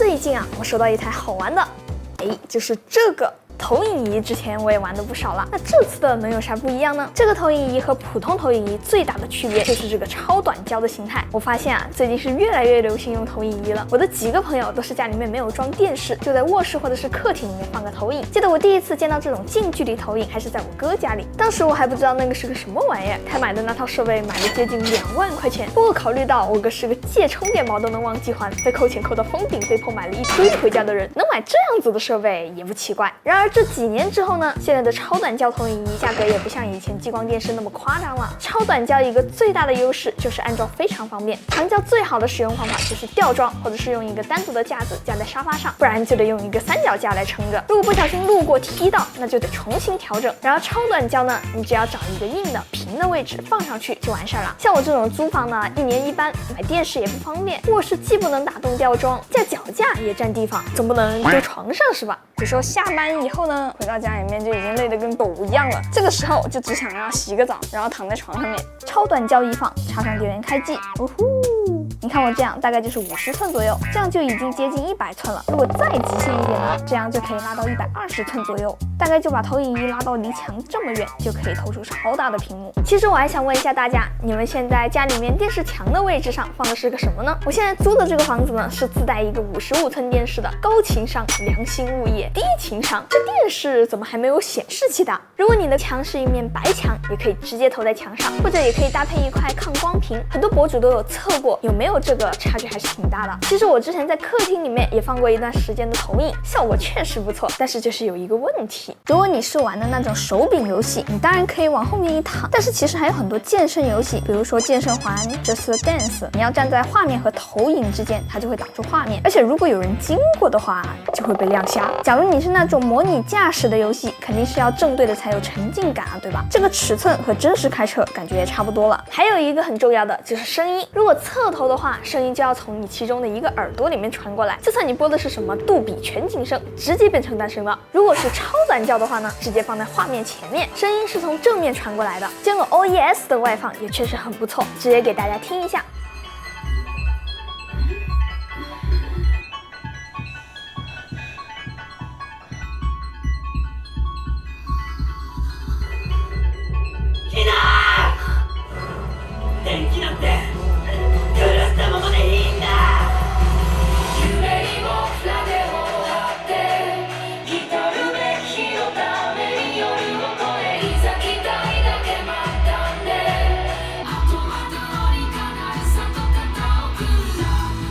最近啊，我收到一台好玩的，就是这个。投影仪之前我也玩的不少了，那这次的能有啥不一样呢？这个投影仪和普通投影仪最大的区别就是这个超短焦的形态。我发现啊，最近是越来越流行用投影仪了。我的几个朋友都是家里面没有装电视，就在卧室或者是客厅里面放个投影。记得我第一次见到这种近距离投影还是在我哥家里，当时我还不知道那个是个什么玩意儿，他买的那套设备买了接近2万块钱。不过考虑到我哥是个借充电宝都能忘记还，被扣钱扣到封顶，被迫买了一堆回家的人，能买这样子的设备也不奇怪。然而这几年之后呢，现在的超短焦投影仪价格也不像以前激光电视那么夸张了。超短焦一个最大的优势就是安装非常方便。长焦最好的使用方法就是吊装，或者是用一个单独的架子架在沙发上，不然就得用一个3脚架来撑着。如果不小心路过踢到，那就得重新调整。然后超短焦呢，你只要找一个硬的平的位置放上去就完事儿了。像我这种租房呢，1年1班，买电视也不方便，卧室既不能打洞吊装，架脚架也占地方，总不能丢床上是吧？有时候下班以后呢，回到家里面就已经累得跟狗一样了，这个时候就只想要洗个澡，然后躺在床上面，超短焦一放，插上电源开机，呜呼！你看我这样大概就是50寸左右，这样就已经接近100寸了。如果再极限一点呢，这样就可以拉到120寸左右，大概就把投影仪拉到离墙这么远，就可以投出超大的屏幕。其实我还想问一下大家，你们现在家里面电视墙的位置上放的是个什么呢？我现在租的这个房子呢，是自带一个55寸电视的，高情商良心物业，低情商这电视怎么还没有显示器的？如果你的墙是一面白墙，也可以直接投在墙上，或者也可以搭配一块抗光屏。很多博主都有测过，有没有这个差距还是挺大的。其实我之前在客厅里面也放过一段时间的投影，效果确实不错，但是就是有一个问题，如果你是玩的那种手柄游戏，你当然可以往后面一躺，但是其实还有很多健身游戏，比如说健身环、Just Dance， 你要站在画面和投影之间，它就会挡住画面，而且如果有人经过的话，就会被亮瞎。假如你是那种模拟驾驶的游戏，肯定是要正对的才有沉浸感啊，对吧？这个尺寸和真实开车感觉也差不多了。还有一个很重要的就是声音，如果侧投的话，声音就要从你其中的一个耳朵里面传过来，就算你播的是什么杜比全景声，直接变成单声了。如果是超短焦的话呢，直接放在画面前面，声音是从正面传过来的。这个 OES 的外放也确实很不错，直接给大家听一下。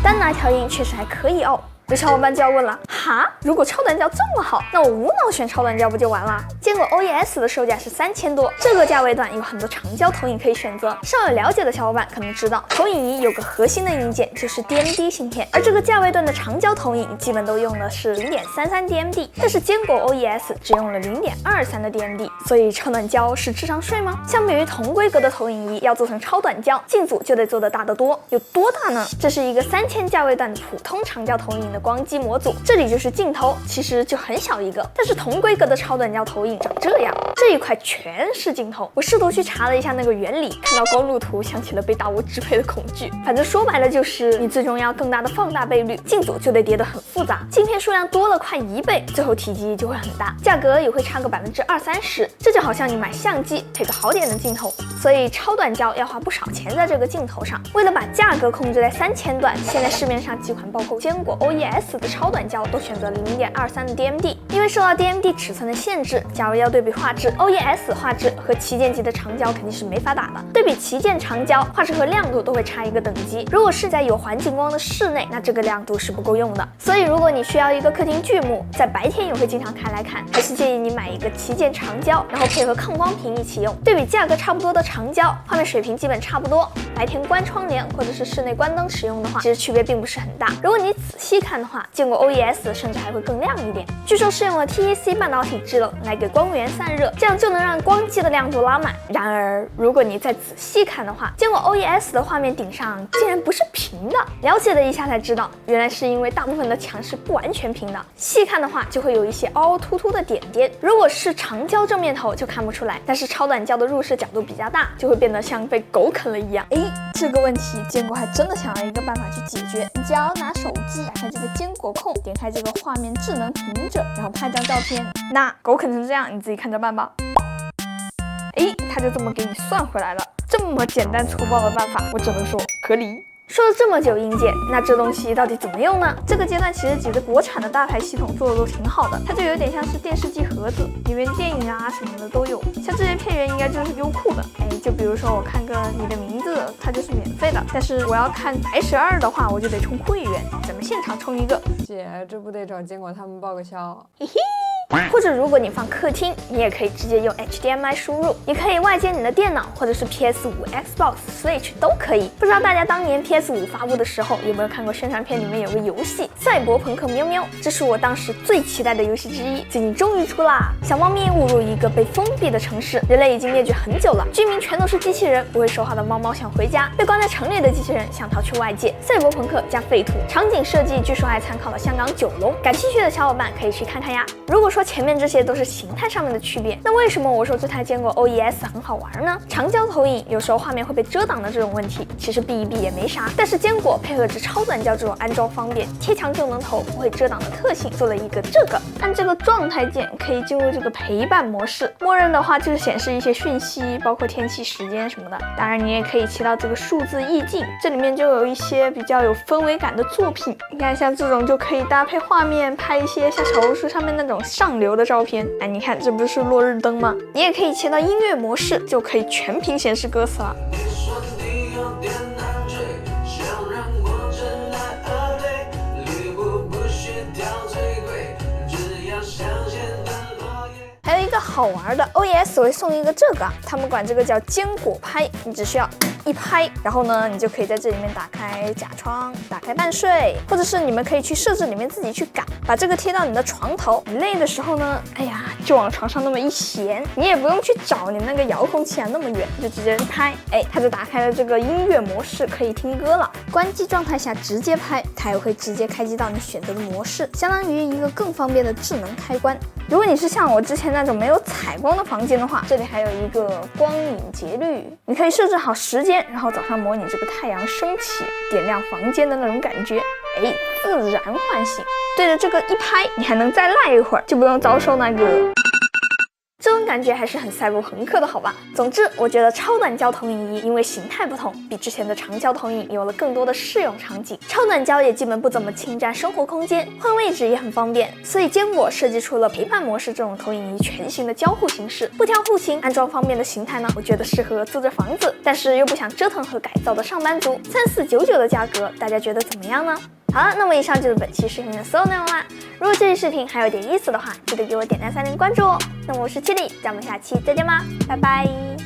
单拿调音确实还可以哦。有小伙伴就要问了，哈，如果超短焦这么好，那我无脑选超短焦不就完了？坚果 OES 的售价是3000多，这个价位段有很多长焦投影可以选择。稍有了解的小伙伴可能知道，投影仪有个核心的硬件就是 DMD 芯片，而这个价位段的长焦投影基本都用的是0.33 DMD， 但是坚果 OES 只用了0.23的 DMD， 所以超短焦是智商税吗？相比于同规格的投影仪，要做成超短焦，镜组就得做得大得多。有多大呢？这是一个3000价位段的普通长焦投影的光机模组，这里就是镜头，其实就很小一个，但是同规格的超短焦投影长这样，这一块全是镜头。我试图去查了一下那个原理，看到光路图想起了被大物支配的恐惧。反正说白了就是你最终要更大的放大倍率，镜组就得叠得很复杂，镜片数量多了快1倍，最后体积就会很大，价格也会差个20-30%。这就好像你买相机配个好点的镜头，所以超短焦要花不少钱在这个镜头上。为了把价格控制在3000段，现在市面上几款包括坚果 OES 的超短焦都选择了0.23的 DMD， 因为受到 DMD 尺寸的限制，假如要对比画质 ，OES 画质和旗舰级的长焦肯定是没法打的。对比旗舰长焦，画质和亮度都会差一个等级。如果是在有环境光的室内，那这个亮度是不够用的。所以如果你需要一个客厅剧目，在白天也会经常开来看，还是建议你买一个旗舰长焦，然后配合抗光屏一起用。对比价格差不多的长焦，画面水平基本差不多，白天关窗帘或者是室内关灯使用的话，其实区别并不是很大。如果你仔细看的话，坚果 OES 甚至还会更亮一点。据说是用了 TEC 半导体制冷来给光源散热，这样就能让光机的亮度拉满。然而，如果你再仔细看的话，坚果 OES 的画面顶上竟然不是平的。了解了一下才知道，原来是因为大部分的墙是不完全平的，细看的话就会有一些凹凹凸凸的点点。如果是长焦正面头就看不出来，但是超短焦的入射角度比较大，就会变得像被狗啃了一样。这个问题坚果还真的想要一个办法去解决。你只要拿手机打开这个坚果控，点开这个画面智能评着，然后拍张照片，那狗啃成这样，你自己看着办吧。哎，它就这么给你算回来了。这么简单粗暴的办法，我只能说合理。说了这么久硬件，那这东西到底怎么用呢？这个阶段其实几个国产的大牌系统做的都挺好的，它就有点像是电视机盒子，里面电影啊什么的都有。像这些片源应该就是优酷的，哎，就比如说我看个你的名字，它就是免费的，但是我要看白12的话，我就得充会员，咱们现场充一个。姐，这不得找坚果他们报个销？嘿嘿。或者如果你放客厅，你也可以直接用 HDMI 输入，也可以外接你的电脑，或者是 PS5、Xbox、Switch 都可以。不知道大家当年 PS5 发布的时候有没有看过宣传片？里面有个游戏《赛博朋克喵喵》，这是我当时最期待的游戏之一，最近终于出啦！小猫咪误入一个被封闭的城市，人类已经灭绝很久了，居民全都是机器人，不会说话的猫猫想回家，被关在城里的机器人想逃去外界。赛博朋克加废土，场景设计据说还参考了香港九龙，感兴趣的小伙伴可以去看看呀。如果说前面这些都是形态上面的区别，那为什么我说这台坚果 OES 很好玩呢？长焦投影有时候画面会被遮挡的这种问题，其实避一避也没啥。但是坚果配合着超短焦这种安装方便、贴墙就能投、不会遮挡的特性，做了一个这个。按这个状态键可以进入这个陪伴模式，默认的话就是显示一些讯息，包括天气、时间什么的。当然你也可以切到这个数字意境，这里面就有一些比较有氛围感的作品。你看像这种就可以搭配画面拍一些像小红书上面那种上流的照片。哎，你看这不是落日灯吗？你也可以切到音乐模式，就可以全屏显示歌词了。还有一个好玩的 OES 会送一个这个，他们管这个叫坚果拍，你只需要一拍，然后呢，你就可以在这里面打开假窗，打开半睡，或者是你们可以去设置里面自己去改，把这个贴到你的床头。你累的时候呢，哎呀，就往床上那么一闲，你也不用去找你那个遥控器啊，那么远，就直接一拍，哎，它就打开了这个音乐模式，可以听歌了。关机状态下直接拍，它也会直接开机到你选择的模式，相当于一个更方便的智能开关。如果你是像我之前那种没有采光的房间的话，这里还有一个光影节律，你可以设置好时间，然后早上模拟这个太阳升起，点亮房间的那种感觉，哎，自然唤醒。对着这个一拍，你还能再赖一会儿，就不用遭受那个。这种感觉还是很赛博朋克的，好吧？总之，我觉得超短焦投影仪因为形态不同，比之前的长焦投影有了更多的适用场景。超短焦也基本不怎么侵占生活空间，换位置也很方便。所以坚果设计出了陪伴模式这种投影仪全新的交互形式，不挑户型，安装方便的形态呢，我觉得适合租着房子，但是又不想折腾和改造的上班族。3499的价格，大家觉得怎么样呢？好了，那么以上就是本期视频的所有内容啦。如果这期视频还有点意思的话，记得给我点赞、3连关注哦。那么我是七里，咱们下期再见吧，拜拜。